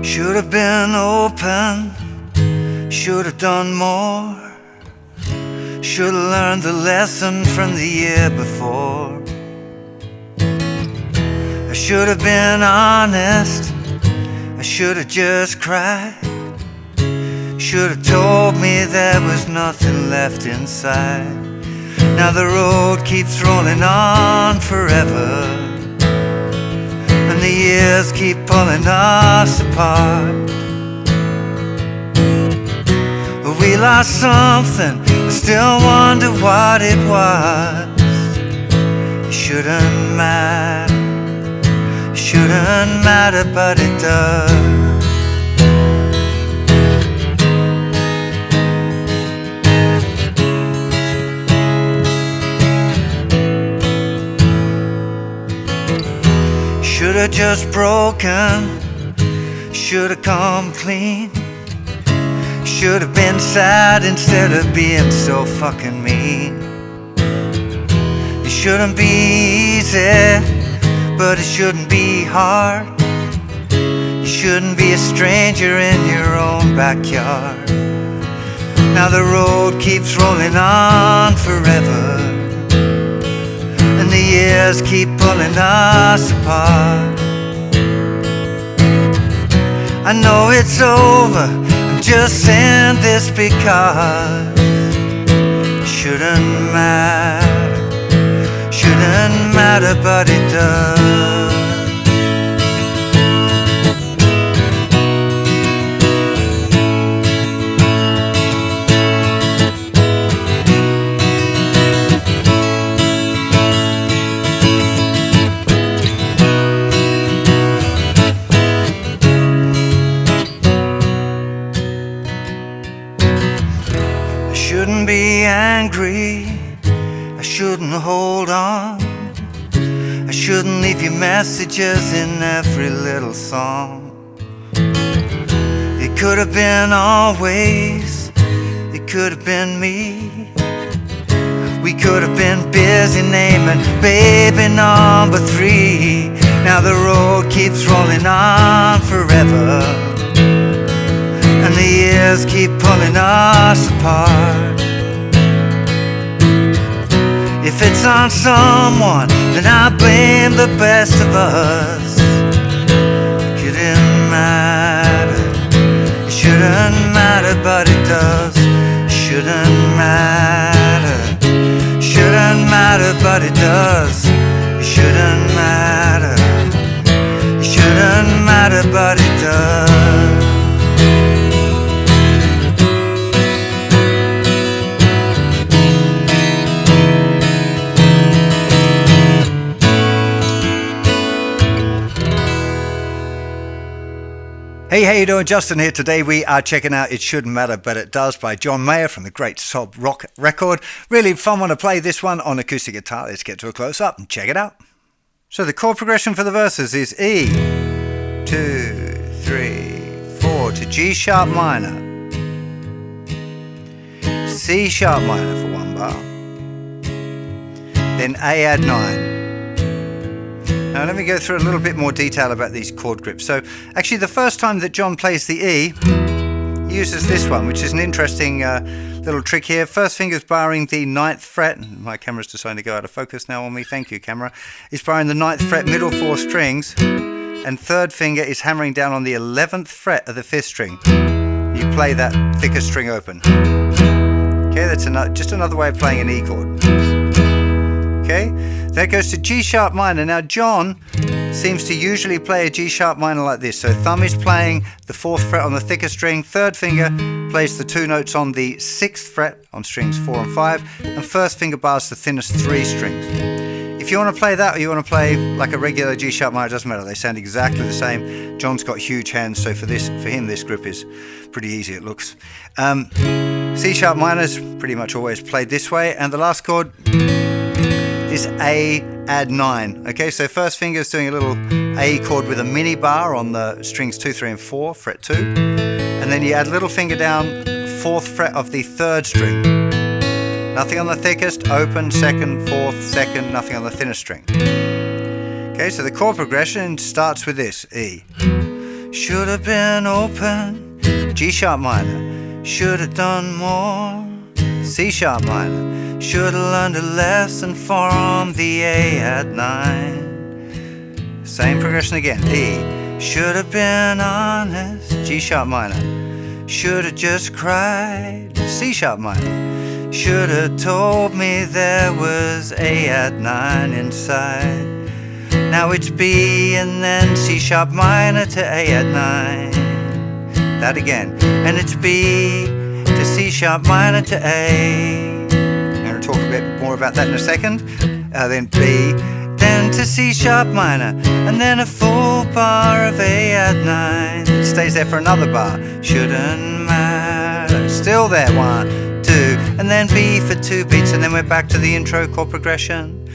Should have been open, should have done more. Should have learned the lesson from the year before. I should have been honest, I should have just cried. Should have told me there was nothing left inside. Now the road keeps rolling on forever, and the years keep pulling us apart. We lost something, I still wonder what it was. It shouldn't matter, but it does. Should've just broken, should've come clean. Should've been sad instead of being so fucking mean. It shouldn't be easy, but it shouldn't be hard. You shouldn't be a stranger in your own backyard. Now the road keeps rolling on forever, and the years keep pulling us apart. I know it's over, I'm just saying this because it shouldn't matter, but it does. I shouldn't be angry, I shouldn't hold on, I shouldn't leave you messages in every little song. It could have been always, it could have been me. We could have been busy naming baby number 3. Now the road keeps rolling on forever, and the years keep pulling us apart. If it's on someone, then I blame the best of us. It shouldn't matter, but it does. It shouldn't matter, but it does. It shouldn't matter, but it does. Hey, how you doing? Justin here. Today we are checking out It Shouldn't Matter But It Does by John Mayer from the great Sob Rock record. Really fun one to play this one on acoustic guitar. Let's get to a close-up and check it out. So the chord progression for the verses is E, 2, 3, 4 to G sharp minor, C sharp minor for 1 bar, then A add 9. Now let me go through a little bit more detail about these chord grips. So actually the first time that John plays the E, he uses this one, which is an interesting little trick here. First finger's barring the 9th fret. My camera's deciding to go out of focus now on me. Thank you, camera. It's barring the 9th fret, middle 4 strings, and third finger is hammering down on the 11th fret of the 5th string. You play that thicker string open. Okay, that's just another way of playing an E chord. Okay, that goes to G sharp minor. Now John seems to usually play a G sharp minor like this. So thumb is playing the 4th fret on the thicker string, third finger plays the 2 notes on the 6th fret on strings 4 and 5, and first finger bars the thinnest 3 strings. If you want to play that or you want to play like a regular G sharp minor, it doesn't matter, they sound exactly the same. John's got huge hands, so for him this grip is pretty easy, it looks. C sharp minor is pretty much always played this way, and the last chord is A add 9. Okay, so first finger is doing a little A chord with a mini bar on the strings 2, 3 and 4, fret 2, and then you add little finger down 4th fret of the 3rd string. Nothing on the thickest, open, 2nd, 4th, 2nd, nothing on the thinnest string. Okay, so the chord progression starts with this, E. should have been open. G sharp minor, should have done more. C sharp minor, should have learned a lesson from the A at 9. Same progression again. E, should have been honest. G sharp minor, should have just cried. C sharp minor, should have told me there was A at 9 inside. Now it's B and then C sharp minor to A at 9. That again. And it's B to C sharp minor to A. I'm going to talk a bit more about that in a second. Then B, then to C sharp minor, and then a full bar of A at 9. It stays there for another bar. Shouldn't matter. Still there. 1, 2, and then B for 2 beats, and then we're back to the intro chord progression.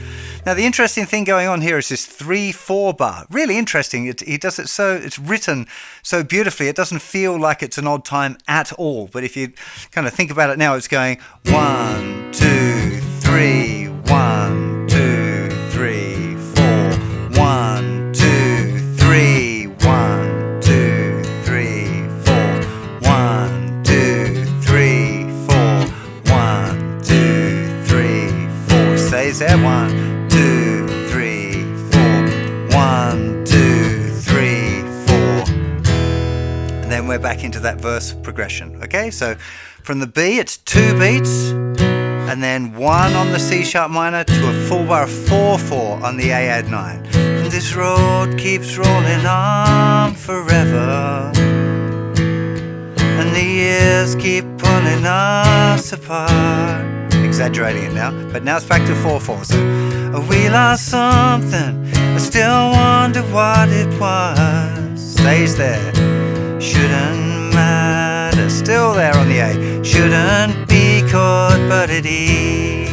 Now the interesting thing going on here is this 3/4 bar. Really interesting. He does it so, it's written so beautifully. It doesn't feel like it's an odd time at all. But if you kind of think about it now, it's going 1, 2, 3, 1, 2, 3, 4, 1, 2, 3, 1, 2, 3, 4, 1, 2, 3, 4, 1, 2, 3, 4. Stays there. 1, 2, 3, 4, 1, 2, 3, 4, and then we're back into that verse progression. Okay, so from the B it's 2 beats, and then 1 on the C sharp minor to a full bar of 4/4 on the A add 9. And this road keeps rolling on forever, and the years keep pulling us apart. Exaggerating it now, but now it's back to 4/4. So we lost something, I still wonder what it was. Stays there. Shouldn't matter. Still there on the A. Shouldn't be chord, but it E.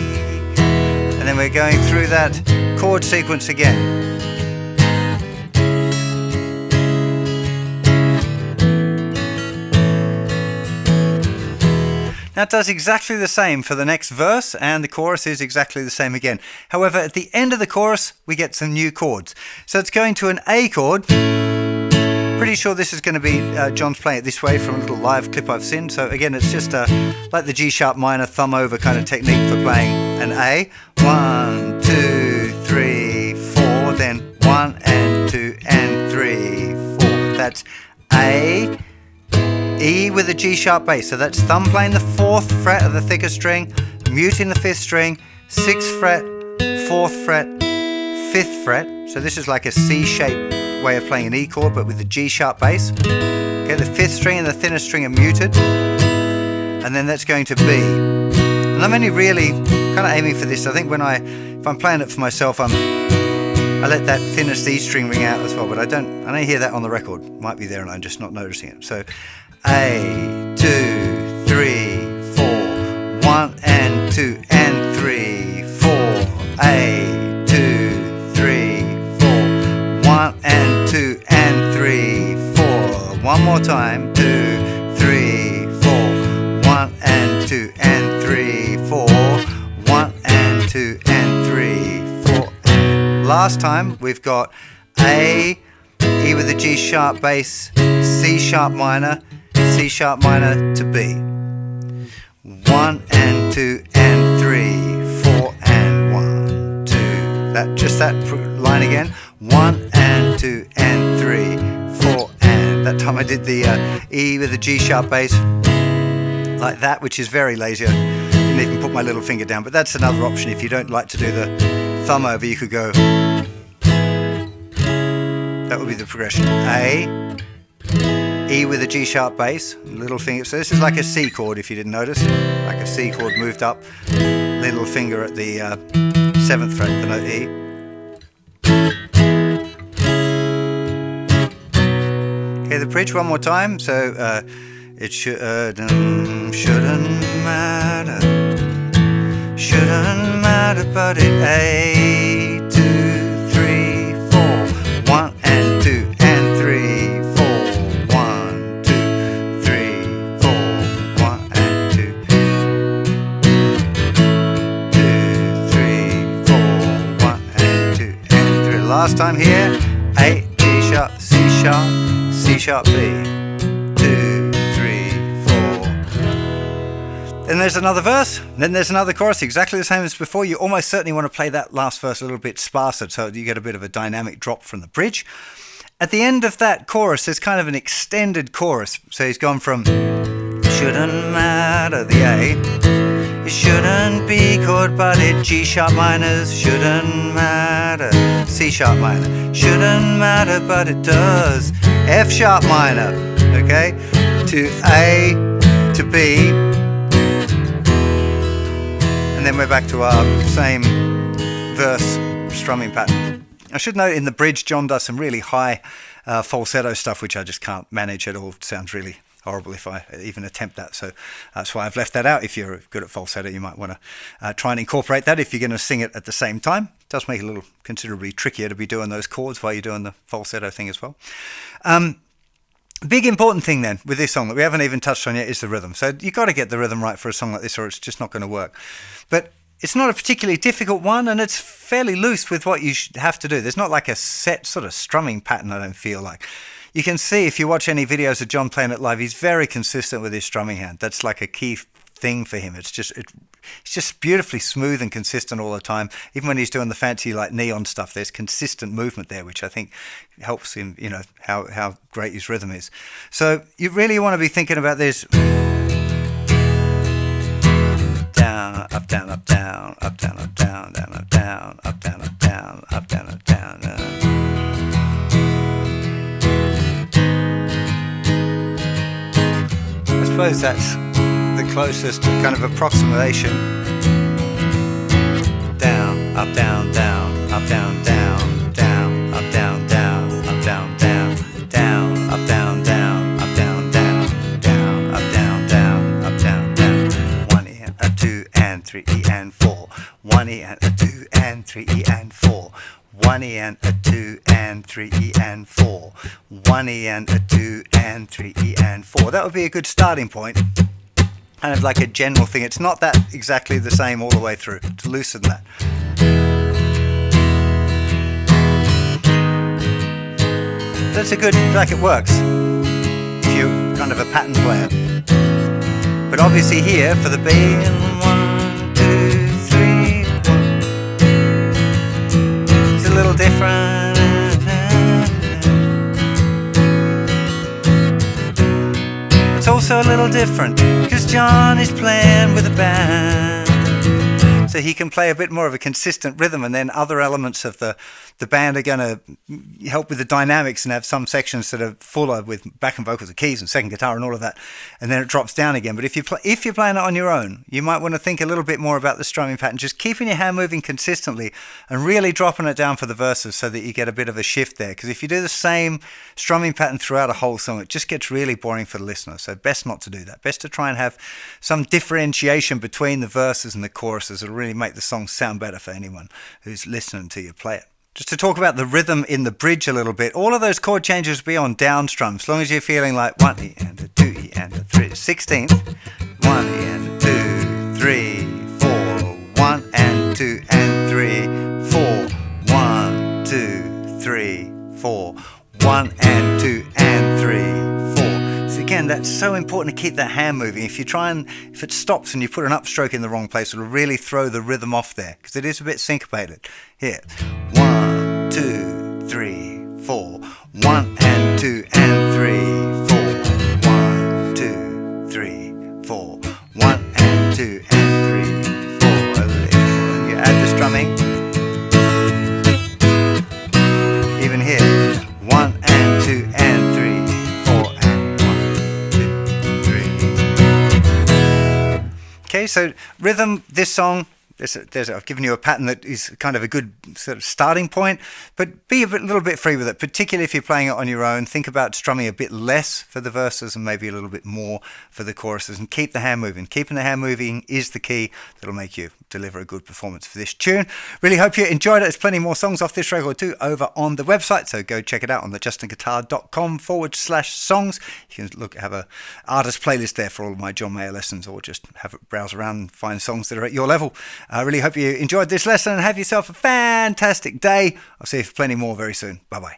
And then we're going through that chord sequence again. That does exactly the same for the next verse, and the chorus is exactly the same again. However, at the end of the chorus, we get some new chords. So it's going to an A chord. Pretty sure this is going to be, John's playing it this way from a little live clip I've seen. So again, it's just like the G sharp minor thumb over kind of technique for playing an A. 1, 2, 3, 4, then 1 and 2 and 3, 4. That's A. E with a G sharp bass, so that's thumb playing the 4th fret of the thicker string, muting the 5th string, 6th fret, 4th fret, 5th fret. So this is like a C-shaped way of playing an E chord, but with the G sharp bass. Okay, the 5th string and the thinner string are muted, and then that's going to B. And I'm only really kind of aiming for this. I think if I'm playing it for myself, I let that thinnest E string ring out as well, but I don't hear that on the record. Might be there and I'm just not noticing it. So A, 2, 3, 4, 1 and 2 and 3, 4, A, 2, 3, 4, 1 and 2 and 3, 4. One more time. 2, 3, 4, 1 and 2 and 3, 4, 1 and 2 and 3, 4. And last time we've got A, E with a G sharp bass, C sharp minor, C sharp minor to B. 1 and 2 and 3, 4 and 1, 2. That line again. 1 and 2 and 3, 4 and. That time I did the E with the G sharp bass like that, which is very lazy. I didn't even put my little finger down, but that's another option. If you don't like to do the thumb over, you could go. That would be the progression. A, E with a G sharp bass, little finger. So this is like a C chord, if you didn't notice. Like a C chord moved up, little finger at the 7th fret, the note E. Okay, the bridge one more time. So it shouldn't matter, but it A, 2, 3, 4, 1 and 2 and 3, 4, 1, 2, 3, 4, 1 and 2, 2, 3, 4, 1 and 2 and 3. Last time here, A, G sharp, C sharp, C sharp, B, 2, 3, 4. Then there's another verse, then there's another chorus, exactly the same as before. You almost certainly want to play that last verse a little bit sparser so you get a bit of a dynamic drop from the bridge. At the end of that chorus, there's kind of an extended chorus. So he's gone from shouldn't matter, the A. It shouldn't be chord, but it G sharp minors. Shouldn't matter, C sharp minor. Shouldn't matter, but it does. F sharp minor, okay? To A, to B. And then we're back to our same verse strumming pattern. I should note in the bridge, John does some really high falsetto stuff, which I just can't manage at all. It sounds really horrible if I even attempt that. So that's why I've left that out. If you're good at falsetto, you might want to try and incorporate that if you're going to sing it at the same time. It does make it a little considerably trickier to be doing those chords while you're doing the falsetto thing as well. Big important thing then with this song that we haven't even touched on yet is the rhythm. So you've got to get the rhythm right for a song like this or it's just not going to work. But it's not a particularly difficult one, and it's fairly loose with what you have to do. There's not like a set sort of strumming pattern, I don't feel like. You can see if you watch any videos of John playing it live, he's very consistent with his strumming hand. That's like a key thing for him. It's just beautifully smooth and consistent all the time. Even when he's doing the fancy like neon stuff, there's consistent movement there, which I think helps him, you know, how great his rhythm is. So you really want to be thinking about this. Down, up, down, up, down, up, down, up, down, down, up, down, up, down, up, down, up, down, up, down. I suppose that's the closest kind of approximation. Down, up, down, down, up, down, down, down, up, down, down, up, down, down, down, up, down, down, up, down, down, down, up, down, down, up, down, down. 1 E and a 2 and 3 E and 4. 1 E and a 2 and 3 E and 4. 1 E and a 2 and 3 E and 4. 1 E and a 2 and 3 E and 4. That would be a good starting point. Kind of like a general thing. It's not that exactly the same all the way through. To loosen that. That's a good, like it works if you're kind of a pattern player. But obviously here for the B, 1, 2, 3, 1. It's a little different. It's also a little different because John is playing with a band. So he can play a bit more of a consistent rhythm, and then other elements of the band are going to help with the dynamics and have some sections that are fuller with backing vocals and keys and second guitar and all of that, and then it drops down again. But if you're playing it on your own, you might want to think a little bit more about the strumming pattern, just keeping your hand moving consistently and really dropping it down for the verses so that you get a bit of a shift there. Because if you do the same strumming pattern throughout a whole song, it just gets really boring for the listener. So best not to do that. Best to try and have some differentiation between the verses and the choruses. It'll really make the song sound better for anyone who's listening to you play it. Just to talk about the rhythm in the bridge a little bit, all of those chord changes will be on down strum, as long as you're feeling like 1 E and a 2 E and a 3, 16th, 1 E and a 2, 3, 4, 1 and 2 and 3, 4, 1, 2, 3, 4, 1 and 2 and 3, 4. So again, that's so important to keep that hand moving. If it stops and you put an upstroke in the wrong place, it'll really throw the rhythm off there, because it is a bit syncopated. Here, 1, 2, 3, 4, 1 and 2 and 3, 4, 1, 2, 3, 4, 1 and 2 and 3, 4. And you add the strumming. Even here, 1 and 2 and 3, 4 and 1, 2, 3. Okay, so rhythm, this song. I've given you a pattern that is kind of a good sort of starting point, but be a little bit free with it, particularly if you're playing it on your own. Think about strumming a bit less for the verses and maybe a little bit more for the choruses, and keep the hand moving. Keeping the hand moving is the key that'll make you deliver a good performance for this tune. Really hope you enjoyed it. There's plenty more songs off this record too over on the website, so go check it out on the justinguitar.com/songs. You can have a artist playlist there for all of my John Mayer lessons, or just have it browse around and find songs that are at your level. I really hope you enjoyed this lesson and have yourself a fantastic day. I'll see you for plenty more very soon. Bye bye.